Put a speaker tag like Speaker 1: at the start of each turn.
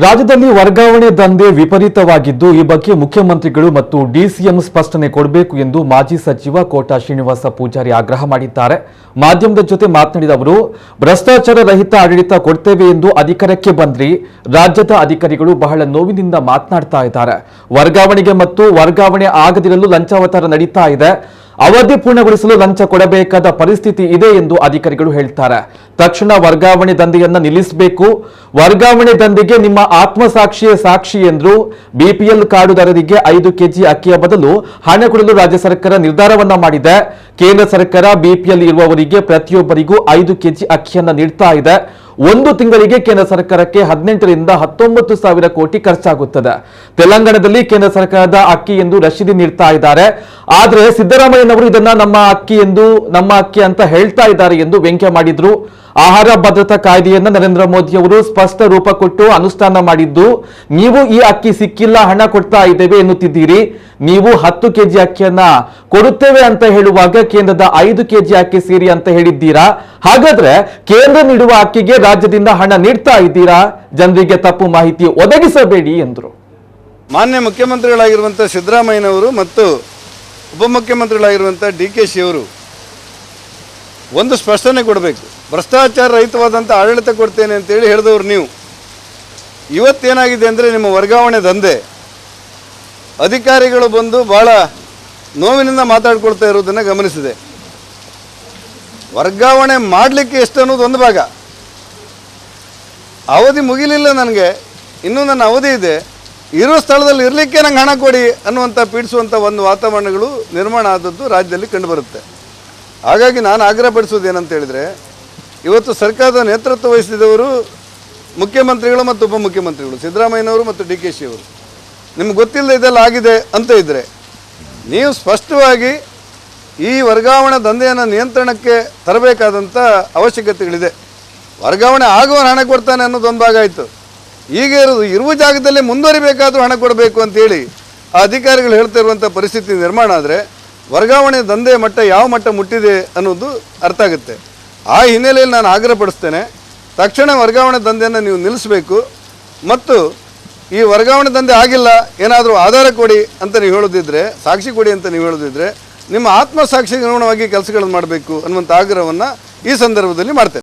Speaker 1: ರಾಜ್ಯದಲ್ಲಿ ವರ್ಗಾವಣೆ ದಂಧೆ ವಿಪರೀತವಾಗಿದ್ದು ಈ ಬಗ್ಗೆ ಮುಖ್ಯಮಂತ್ರಿಗಳು ಮತ್ತು ಡಿಸಿಎಂ ಸ್ಪಷ್ಟನೆ ಕೊಡಬೇಕು ಎಂದು ಮಾಜಿ ಸಚಿವ ಕೋಟಾ ಶ್ರೀನಿವಾಸ ಪೂಜಾರಿ ಆಗ್ರಹ ಮಾಡಿದ್ದಾರೆ. ಮಾಧ್ಯಮದ ಜೊತೆ ಮಾತನಾಡಿದ ಅವರು, ಭ್ರಷ್ಟಾಚಾರ ರಹಿತ ಆಡಳಿತ ಕೊಡ್ತೇವೆ ಎಂದು ಅಧಿಕಾರಕ್ಕೆ ಬಂದ್ರಿ. ರಾಜ್ಯದ ಅಧಿಕಾರಿಗಳು ಬಹಳ ನೋವಿನಿಂದ ಮಾತನಾಡ್ತಾ ಇದ್ದಾರೆ. ವರ್ಗಾವಣೆಗೆ ಮತ್ತು ವರ್ಗಾವಣೆ ಆಗದಿರಲು ಲಂಚಾವತಾರ ನಡೀತಾ ಇದೆ. ಅವಧಿ ಪೂರ್ಣಗೊಳಿಸಲು ಲಂಚ ಕೊಡಬೇಕಾದ ಪರಿಸ್ಥಿತಿ ಇದೆ ಎಂದು ಅಧಿಕಾರಿಗಳು ಹೇಳ್ತಾರೆ. ತಕ್ಷಣ ವರ್ಗಾವಣೆ ದಂಧೆಯನ್ನ ನಿಲ್ಲಿಸಬೇಕು. ವರ್ಗಾವಣೆ ದಂಧೆಗೆ ನಿಮ್ಮ ಆತ್ಮಸಾಕ್ಷಿಯೇ ಸಾಕ್ಷಿ ಎಂದ್ರು. ಬಿಪಿಎಲ್ ಕಾರ್ಡುದಾರರಿಗೆ 5 ಕೆಜಿ ಅಕ್ಕಿಯ ಬದಲು ಹಣ ಕೊಡಲು ರಾಜ್ಯ ಸರ್ಕಾರ ನಿರ್ಧಾರವನ್ನ ಮಾಡಿದೆ. ಕೇಂದ್ರ ಸರ್ಕಾರ ಬಿಪಿಎಲ್ ಇರುವವರಿಗೆ ಪ್ರತಿಯೊಬ್ಬರಿಗೂ 5 ಕೆಜಿ ಅಕ್ಕಿಯನ್ನ ನೀಡ್ತಾ ಇದೆ. ಒಂದು ತಿಂಗಳಿಗೆ ಕೇಂದ್ರ ಸರ್ಕಾರಕ್ಕೆ 18 ರಿಂದ 19 ಸಾವಿರ ಕೋಟಿ ಖರ್ಚಾಗುತ್ತದೆ. ತೆಲಂಗಾಣದಲ್ಲಿ ಕೇಂದ್ರ ಸರ್ಕಾರದ ಅಕ್ಕಿ ಎಂದು ರಶೀದಿ ನೀಡ್ತಾ ಇದ್ದಾರೆ. ಆದರೆ ಸಿದ್ದರಾಮಯ್ಯನವರು ಇದನ್ನ ನಮ್ಮ ಅಕ್ಕಿ ಅಂತ ಹೇಳ್ತಾ ಇದ್ದಾರೆ ಎಂದು ವ್ಯಂಗ್ಯ ಮಾಡಿದ್ರು. ಆಹಾರ ಭದ್ರತಾ ಕಾಯ್ದೆಯನ್ನ ನರೇಂದ್ರ ಮೋದಿ ಅವರು ಸ್ಪಷ್ಟ ರೂಪ ಕೊಟ್ಟು ಅನುಷ್ಠಾನ ಮಾಡಿದ್ದು, ನೀವು ಈ ಅಕ್ಕಿ ಸಿಕ್ಕಿಲ್ಲ, ಹಣ ಕೊಡ್ತಾ ಇದ್ದೇವೆ ಎನ್ನುತ್ತಿದ್ದೀರಿ. ನೀವು 10 ಕೆಜಿ ಅಕ್ಕಿಯನ್ನ ಕೊಡುತ್ತೇವೆ ಅಂತ ಹೇಳುವಾಗ ಕೇಂದ್ರದ 5 ಕೆಜಿ ಅಕ್ಕಿ ಸೇರಿ ಅಂತ ಹೇಳಿದ್ದೀರಾ. ಹಾಗಾದ್ರೆ ಕೇಂದ್ರ ನೀಡುವ ಅಕ್ಕಿಗೆ ರಾಜ್ಯದಿಂದ ಹಣ ನೀಡ್ತಾ ಇದ್ದೀರಾ? ಜನರಿಗೆ ತಪ್ಪು ಮಾಹಿತಿ ಒದಗಿಸಬೇಡಿ ಎಂದರು.
Speaker 2: ಮಾನ್ಯ ಮುಖ್ಯಮಂತ್ರಿಗಳಾಗಿರುವಂಥ ಸಿದ್ದರಾಮಯ್ಯನವರು ಮತ್ತು ಉಪಮುಖ್ಯಮಂತ್ರಿಗಳಾಗಿರುವಂಥ DKC ಅವರು ಒಂದು ಸ್ಪಷ್ಟನೆ ಕೊಡಬೇಕು. ಭ್ರಷ್ಟಾಚಾರ ರಹಿತವಾದಂಥ ಆಡಳಿತ ಕೊಡ್ತೇನೆ ಅಂತೇಳಿ ಹೇಳಿದವರು ನೀವು. ಇವತ್ತೇನಾಗಿದೆ ಅಂದರೆ ನಿಮ್ಮ ವರ್ಗಾವಣೆ ದಂಧೆ ಅಧಿಕಾರಿಗಳು ಬಂದು ಭಾಳ ನೋವಿನಿಂದ ಮಾತಾಡ್ಕೊಳ್ತಾ ಇರೋದನ್ನು ಗಮನಿಸಿದೆ. ವರ್ಗಾವಣೆ ಮಾಡಲಿಕ್ಕೆ ಎಷ್ಟು ಅನ್ನೋದು ಒಂದು ಭಾಗ. ಅವಧಿ ಮುಗಿಲಿಲ್ಲ, ನನಗೆ ಇನ್ನೂ ನನ್ನ ಅವಧಿ ಇದೆ, ಇರೋ ಸ್ಥಳದಲ್ಲಿ ಇರಲಿಕ್ಕೆ ನಂಗೆ ಹಣ ಕೊಡಿ ಅನ್ನುವಂಥ ಪೀಡಿಸುವಂಥ ಒಂದು ವಾತಾವರಣಗಳು ನಿರ್ಮಾಣ ಆದದ್ದು ರಾಜ್ಯದಲ್ಲಿ ಕಂಡುಬರುತ್ತೆ. ಹಾಗಾಗಿ ನಾನು ಆಗ್ರಹಪಡಿಸೋದು ಏನಂತ ಹೇಳಿದರೆ, ಇವತ್ತು ಸರ್ಕಾರದ ನೇತೃತ್ವ ವಹಿಸಿದವರು ಮುಖ್ಯಮಂತ್ರಿಗಳು ಮತ್ತು ಉಪಮುಖ್ಯಮಂತ್ರಿಗಳು ಸಿದ್ದರಾಮಯ್ಯನವರು ಮತ್ತು DKC ಅವರು. ನಿಮ್ಗೆ ಗೊತ್ತಿಲ್ಲದೆ ಇದೆಲ್ಲ ಆಗಿದೆ ಅಂತ ಇದ್ದರೆ ನೀವು ಸ್ಪಷ್ಟವಾಗಿ ಈ ವರ್ಗಾವಣೆ ದಂಧೆಯನ್ನು ನಿಯಂತ್ರಣಕ್ಕೆ ತರಬೇಕಾದಂಥ ಅವಶ್ಯಕತೆಗಳಿದೆ. ವರ್ಗಾವಣೆ ಆಗುವ ಹಣ ಕೊಡ್ತಾನೆ ಅನ್ನೋದೊಂದು ಭಾಗ ಆಯಿತು. ಈಗ ಇರುವ ಜಾಗದಲ್ಲೇ ಮುಂದುವರಿಬೇಕಾದ್ರೂ ಹಣ ಕೊಡಬೇಕು ಅಂತೇಳಿ ಆ ಅಧಿಕಾರಿಗಳು ಹೇಳ್ತಾ ಇರುವಂಥ ಪರಿಸ್ಥಿತಿ ನಿರ್ಮಾಣ ಆದರೆ ವರ್ಗಾವಣೆ ದಂಧೆ ಮಟ್ಟ ಯಾವ ಮಟ್ಟ ಮುಟ್ಟಿದೆ ಅನ್ನೋದು ಅರ್ಥ ಆಗುತ್ತೆ. ಆ ಹಿನ್ನೆಲೆಯಲ್ಲಿ ನಾನು ಆಗ್ರಹಪಡಿಸ್ತೇನೆ, ತಕ್ಷಣ ವರ್ಗಾವಣೆ ದಂಧೆಯನ್ನು ನೀವು ನಿಲ್ಲಿಸಬೇಕು. ಮತ್ತು ಈ ವರ್ಗಾವಣೆ ದಂಧೆ ಆಗಿಲ್ಲ, ಏನಾದರೂ ಆಧಾರ ಕೊಡಿ ಅಂತ ನೀವು ಹೇಳೋದಿದ್ರೆ, ಸಾಕ್ಷಿ ಕೊಡಿ ಅಂತ ನೀವು ಹೇಳೋದಿದ್ರೆ, ನಿಮ್ಮ ಆತ್ಮಸಾಕ್ಷಿಗೆ ಅನುಗುಣವಾಗಿ ಕೆಲಸಗಳನ್ನು ಮಾಡಬೇಕು ಅನ್ನುವಂಥ ಆಗ್ರಹವನ್ನು ಈ ಸಂದರ್ಭದಲ್ಲಿ ಮಾಡ್ತೇನೆ.